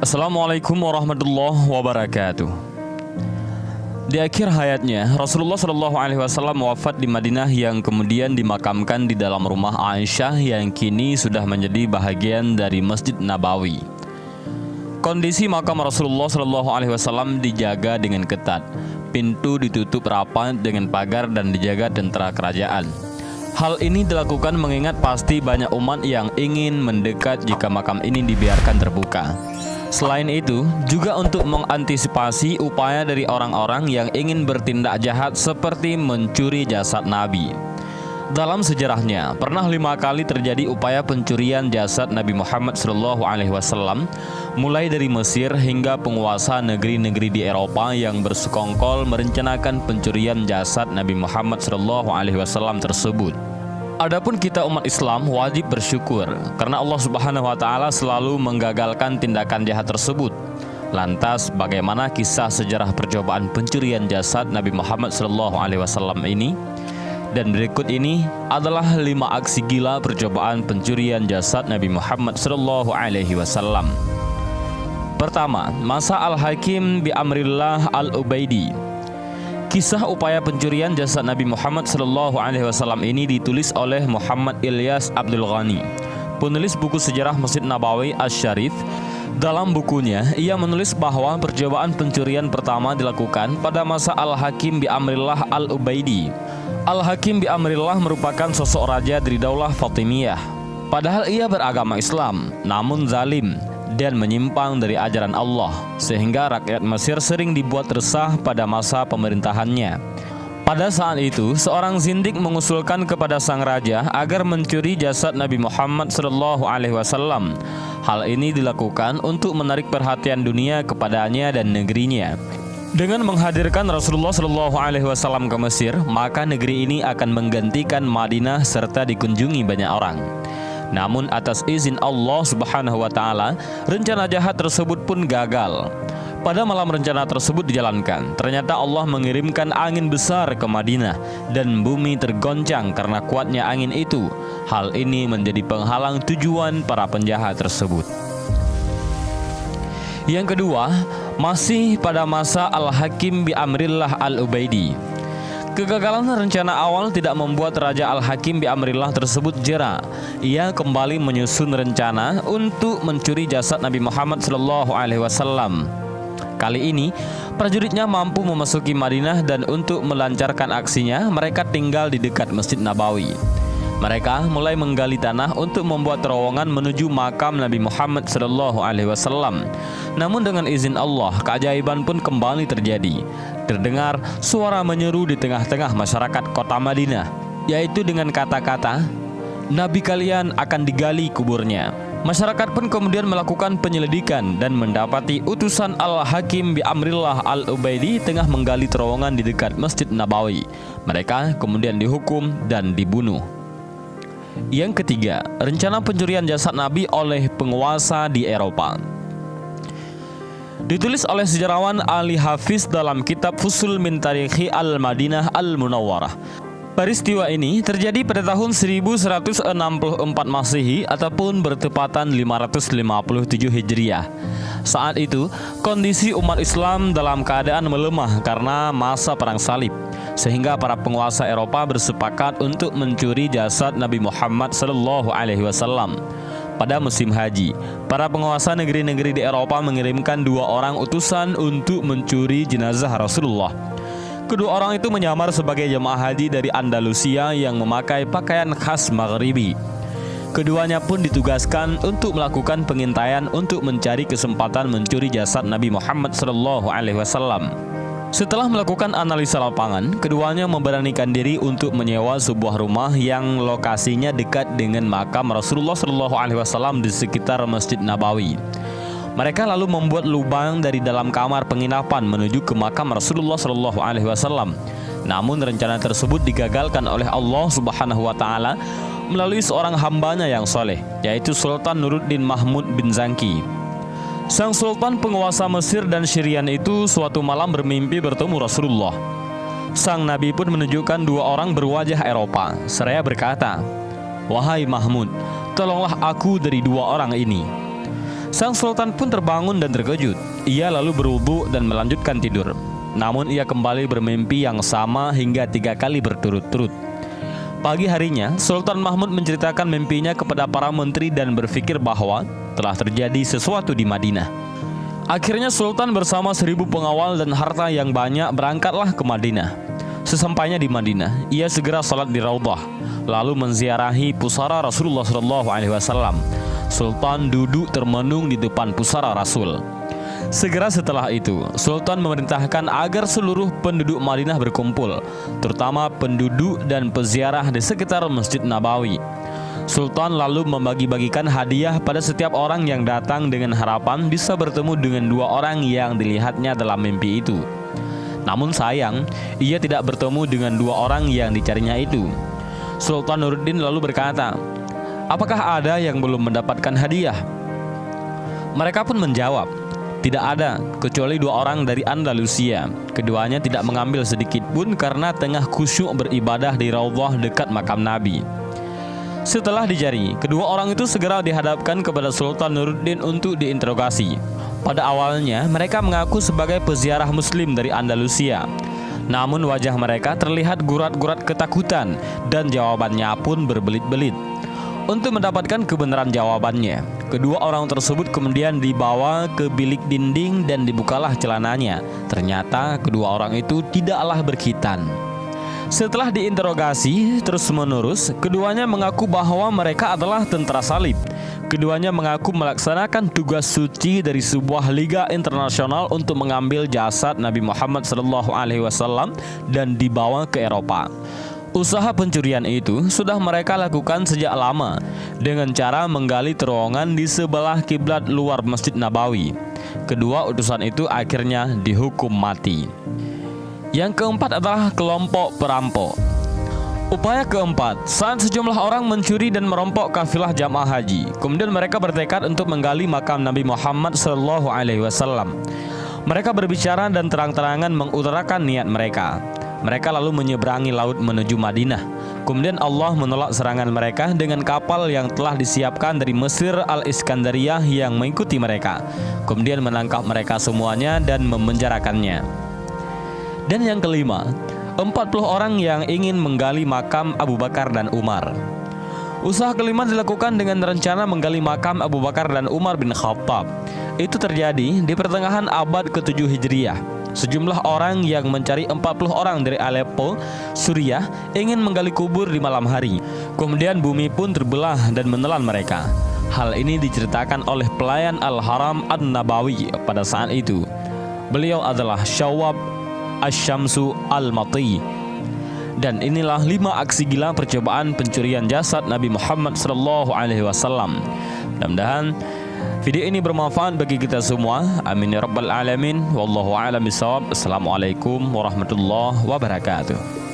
Assalamualaikum warahmatullahi wabarakatuh. Di akhir hayatnya, Rasulullah SAW wafat di Madinah yang kemudian dimakamkan di dalam rumah Aisyah yang kini sudah menjadi bahagian dari Masjid Nabawi. Kondisi makam Rasulullah SAW dijaga dengan ketat. Pintu ditutup rapat dengan pagar dan dijaga tentara kerajaan. Hal ini dilakukan mengingat pasti banyak umat yang ingin mendekat jika makam ini dibiarkan terbuka. Selain itu, juga untuk mengantisipasi upaya dari orang-orang yang ingin bertindak jahat seperti mencuri jasad Nabi. Dalam sejarahnya, pernah 5 kali terjadi upaya pencurian jasad Nabi Muhammad SAW, mulai dari Mesir hingga penguasa negeri-negeri di Eropa yang bersekongkol merencanakan pencurian jasad Nabi Muhammad SAW tersebut. Adapun kita umat Islam wajib bersyukur karena Allah Subhanahu wa taala selalu menggagalkan tindakan jahat tersebut. Lantas bagaimana kisah sejarah percobaan pencurian jasad Nabi Muhammad SAW ini? Dan berikut ini adalah 5 aksi gila percobaan pencurian jasad Nabi Muhammad SAW. Pertama, masa Al-Hakim bi Amrillah Al-Ubaidi. Kisah upaya pencurian jasad Nabi Muhammad SAW ini ditulis oleh Muhammad Ilyas Abdul Ghani, penulis buku sejarah Masjid Nabawi Asy-Syarif. Dalam bukunya, ia menulis bahwa percobaan pencurian pertama dilakukan pada masa Al-Hakim bi Amrillah Al-Ubaidi. Al-Hakim bi Amrillah merupakan sosok raja dari Daulah Fatimiyah. Padahal ia beragama Islam, namun zalim dan menyimpang dari ajaran Allah, sehingga rakyat Mesir sering dibuat resah pada masa pemerintahannya. Pada saat itu, seorang zindik mengusulkan kepada sang raja agar mencuri jasad Nabi Muhammad SAW. Hal ini dilakukan untuk menarik perhatian dunia kepadanya dan negerinya. Dengan menghadirkan Rasulullah SAW ke Mesir, maka negeri ini akan menggantikan Madinah serta dikunjungi banyak orang. Namun atas izin Allah Subhanahu wa taala, rencana jahat tersebut pun gagal. Pada malam rencana tersebut dijalankan, ternyata Allah mengirimkan angin besar ke Madinah dan bumi tergoncang karena kuatnya angin itu. Hal ini menjadi penghalang tujuan para penjahat tersebut. Yang kedua, masih pada masa Al-Hakim bi Amrillah Al-Ubaidi. Kegagalan rencana awal tidak membuat Raja Al-Hakim bi Amrillah tersebut jera. Ia kembali menyusun rencana untuk mencuri jasad Nabi Muhammad SAW. Kali ini, prajuritnya mampu memasuki Madinah dan untuk melancarkan aksinya, mereka tinggal di dekat Masjid Nabawi. Mereka mulai menggali tanah untuk membuat terowongan menuju makam Nabi Muhammad SAW. Namun dengan izin Allah, keajaiban pun kembali terjadi. Terdengar suara menyeru di tengah-tengah masyarakat kota Madinah, yaitu dengan kata-kata, "Nabi kalian akan digali kuburnya." Masyarakat pun kemudian melakukan penyelidikan dan mendapati utusan Al-Hakim bi Amrillah Al-Ubaidi tengah menggali terowongan di dekat Masjid Nabawi. Mereka kemudian dihukum dan dibunuh. Yang ketiga, rencana pencurian jasad Nabi oleh penguasa di Eropa. Ditulis oleh sejarawan Ali Hafiz dalam kitab Fusul min Tarikhi Al-Madinah Al-Munawwarah. Peristiwa ini terjadi pada tahun 1164 Masehi ataupun bertepatan 557 Hijriah. Saat itu, kondisi umat Islam dalam keadaan melemah karena masa perang salib, sehingga para penguasa Eropa bersepakat untuk mencuri jasad Nabi Muhammad SAW. Pada musim haji, para penguasa negeri-negeri di Eropa mengirimkan 2 orang utusan untuk mencuri jenazah Rasulullah. Kedua orang itu menyamar sebagai jemaah haji dari Andalusia yang memakai pakaian khas Maghribi. Keduanya pun ditugaskan untuk melakukan pengintaian untuk mencari kesempatan mencuri jasad Nabi Muhammad SAW. Setelah melakukan analisa lapangan, keduanya memberanikan diri untuk menyewa sebuah rumah yang lokasinya dekat dengan makam Rasulullah SAW di sekitar Masjid Nabawi. Mereka lalu membuat lubang dari dalam kamar penginapan menuju ke makam Rasulullah SAW. Namun rencana tersebut digagalkan oleh Allah Subhanahu wa taala melalui seorang hambanya yang soleh, yaitu Sultan Nuruddin Mahmud bin Zangki. Sang sultan penguasa Mesir dan Syrian itu suatu malam bermimpi bertemu Rasulullah. Sang Nabi pun menunjukkan 2 orang berwajah Eropa, seraya berkata, "Wahai Mahmud, tolonglah aku dari 2 orang ini." Sang sultan pun terbangun dan terkejut. Ia lalu berwudu dan melanjutkan tidur. Namun ia kembali bermimpi yang sama hingga 3 kali berturut-turut. Pagi harinya, Sultan Mahmud menceritakan mimpinya kepada para menteri dan berpikir bahwa telah terjadi sesuatu di Madinah. Akhirnya Sultan bersama 1000 pengawal dan harta yang banyak berangkatlah ke Madinah. Sesampainya di Madinah, ia segera salat di Raudhah, lalu menziarahi pusara Rasulullah SAW. Sultan duduk termenung di depan pusara Rasul. Segera setelah itu, Sultan memerintahkan agar seluruh penduduk Madinah berkumpul, terutama penduduk dan peziarah di sekitar Masjid Nabawi. Sultan lalu membagi-bagikan hadiah pada setiap orang yang datang dengan harapan bisa bertemu dengan 2 orang yang dilihatnya dalam mimpi itu. Namun sayang, ia tidak bertemu dengan 2 orang yang dicarinya itu. Sultan Nuruddin lalu berkata, "Apakah ada yang belum mendapatkan hadiah?" Mereka pun menjawab, "Tidak ada, kecuali 2 orang dari Andalusia. Keduanya tidak mengambil sedikit pun karena tengah khusyuk beribadah di Raudhah dekat makam Nabi." Setelah dicari, kedua orang itu segera dihadapkan kepada Sultan Nuruddin untuk diinterogasi. Pada awalnya, mereka mengaku sebagai peziarah Muslim dari Andalusia. Namun wajah mereka terlihat gurat-gurat ketakutan dan jawabannya pun berbelit-belit. Untuk mendapatkan kebenaran jawabannya, kedua orang tersebut kemudian dibawa ke bilik dinding dan dibukalah celananya. Ternyata kedua orang itu tidaklah berkhitan. Setelah diinterogasi terus-menerus, keduanya mengaku bahwa mereka adalah tentara salib. Keduanya mengaku melaksanakan tugas suci dari sebuah liga internasional untuk mengambil jasad Nabi Muhammad SAW dan dibawa ke Eropa. Usaha pencurian itu sudah mereka lakukan sejak lama dengan cara menggali terowongan di sebelah kiblat luar Masjid Nabawi. Kedua utusan itu akhirnya dihukum mati. Yang keempat adalah kelompok perampok. Upaya keempat, saat sejumlah orang mencuri dan merompok kafilah jamaah haji, kemudian mereka bertekad untuk menggali makam Nabi Muhammad SAW. Mereka berbicara dan terang-terangan mengutarakan niat mereka. Mereka lalu menyeberangi laut menuju Madinah. Kemudian Allah menolak serangan mereka dengan kapal yang telah disiapkan dari Mesir Al-Iskandariyah yang mengikuti mereka. Kemudian menangkap mereka semuanya dan memenjarakannya. Dan yang kelima, 40 orang yang ingin menggali makam Abu Bakar dan Umar. Usaha kelima dilakukan dengan rencana menggali makam Abu Bakar dan Umar bin Khattab. Itu terjadi di pertengahan abad ke-7 Hijriah. Sejumlah orang yang mencari 40 orang dari Aleppo, Suriah, ingin menggali kubur di malam hari. Kemudian bumi pun terbelah dan menelan mereka. Hal ini diceritakan oleh pelayan Al-Haram An-Nabawi pada saat itu. Beliau adalah Syawab Asy-Syamsu Al-Mati. Dan inilah 5 aksi gila percobaan pencurian jasad Nabi Muhammad SAW. Mudah-mudahan video ini bermanfaat bagi kita semua. Amin ya rabbal alamin. Wallahu a'lam bishawab. Assalamualaikum warahmatullahi wabarakatuh.